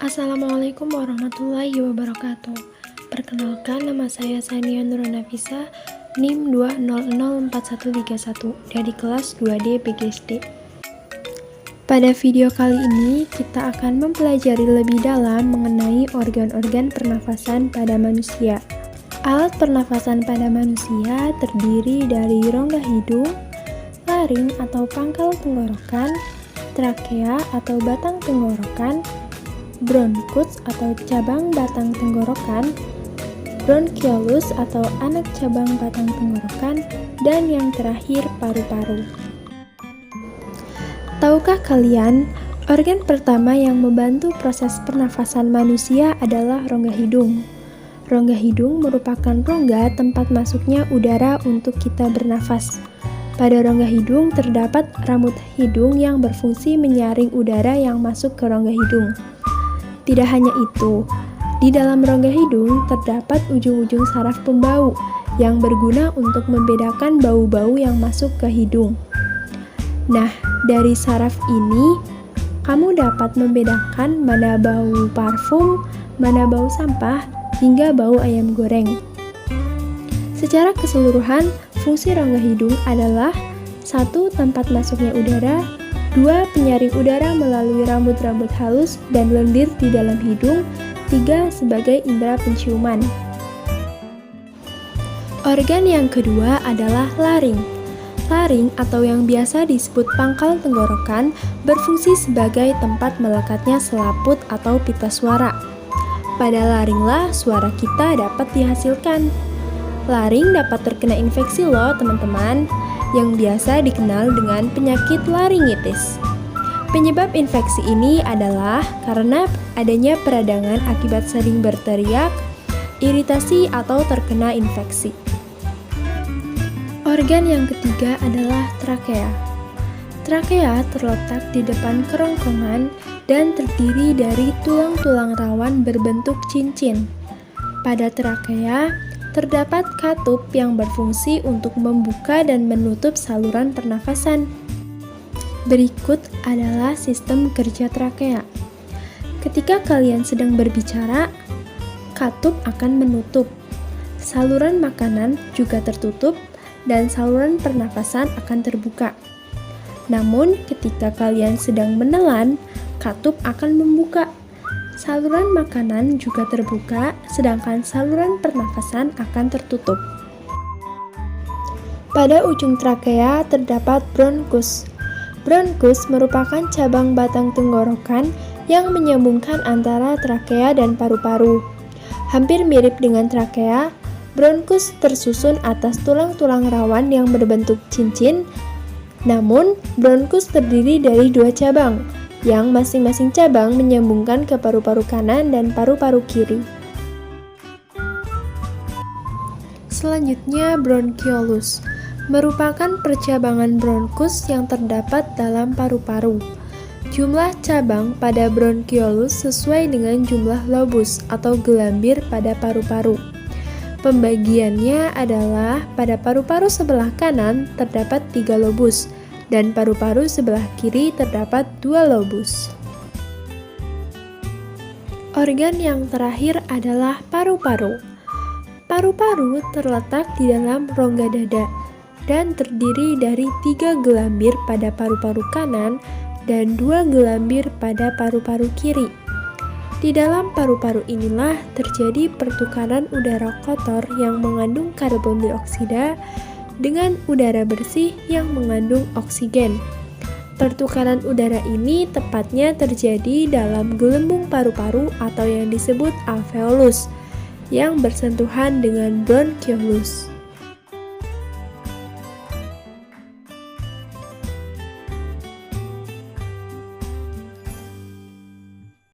Assalamualaikum warahmatullahi wabarakatuh. Perkenalkan, nama saya Sania Nurunafisa, NIM 2004131 dari kelas 2D PGSD. Pada video kali ini, kita akan mempelajari lebih dalam mengenai organ-organ pernafasan pada manusia. Alat pernafasan pada manusia terdiri dari rongga hidung, laring atau pangkal tenggorokan, trakea atau batang tenggorokan, bronkus atau cabang batang tenggorokan, bronkiolus atau anak cabang batang tenggorokan, dan yang terakhir paru-paru. Tahukah kalian, organ pertama yang membantu proses pernafasan manusia adalah rongga hidung. Rongga hidung merupakan rongga tempat masuknya udara untuk kita bernafas. Pada rongga hidung terdapat rambut hidung yang berfungsi menyaring udara yang masuk ke rongga hidung. Tidak hanya itu, di dalam rongga hidung terdapat ujung-ujung saraf pembau yang berguna untuk membedakan bau-bau yang masuk ke hidung. Nah, dari saraf ini, kamu dapat membedakan mana bau parfum, mana bau sampah, hingga bau ayam goreng. Secara keseluruhan, fungsi rongga hidung adalah 1. Tempat masuknya udara, 2. Penyaring udara melalui rambut-rambut halus dan lendir di dalam hidung, 3. Sebagai indera penciuman. Organ yang kedua adalah laring. Laring atau yang biasa disebut pangkal tenggorokan berfungsi sebagai tempat melekatnya selaput atau pita suara. Pada laringlah suara kita dapat dihasilkan. Laring dapat terkena infeksi loh teman-teman, yang biasa dikenal dengan penyakit laringitis. Penyebab infeksi ini adalah karena adanya peradangan akibat sering berteriak, iritasi, atau terkena infeksi. Organ yang ketiga adalah trakea. Trakea terletak di depan kerongkongan dan terdiri dari tulang-tulang rawan berbentuk cincin. Pada trakea, terdapat katup yang berfungsi untuk membuka dan menutup saluran pernafasan. Berikut adalah sistem kerja trakea. Ketika kalian sedang berbicara, katup akan menutup. Saluran makanan juga tertutup dan saluran pernafasan akan terbuka. Namun, ketika kalian sedang menelan, katup akan membuka. Saluran makanan juga terbuka, sedangkan saluran pernafasan akan tertutup. Pada ujung trakea terdapat bronkus. Bronkus merupakan cabang batang tenggorokan yang menyambungkan antara trakea dan paru-paru. Hampir mirip dengan trakea, bronkus tersusun atas tulang-tulang rawan yang berbentuk cincin. Namun, bronkus terdiri dari 2 cabang, yang masing-masing cabang menyambungkan ke paru-paru kanan dan paru-paru kiri. Selanjutnya, bronkiolus merupakan percabangan bronkus yang terdapat dalam paru-paru. Jumlah cabang pada bronkiolus sesuai dengan jumlah lobus atau gelambir pada paru-paru. Pembagiannya adalah pada paru-paru sebelah kanan terdapat 3 lobus, dan paru-paru sebelah kiri terdapat 2 lobus. Organ yang terakhir adalah paru-paru. Paru-paru terletak di dalam rongga dada dan terdiri dari 3 gelambir pada paru-paru kanan dan 2 gelambir pada paru-paru kiri. Di dalam paru-paru inilah terjadi pertukaran udara kotor yang mengandung karbon dioksida dengan udara bersih yang mengandung oksigen. Pertukaran udara ini tepatnya terjadi dalam gelembung paru-paru atau yang disebut alveolus yang bersentuhan dengan bronkiolus.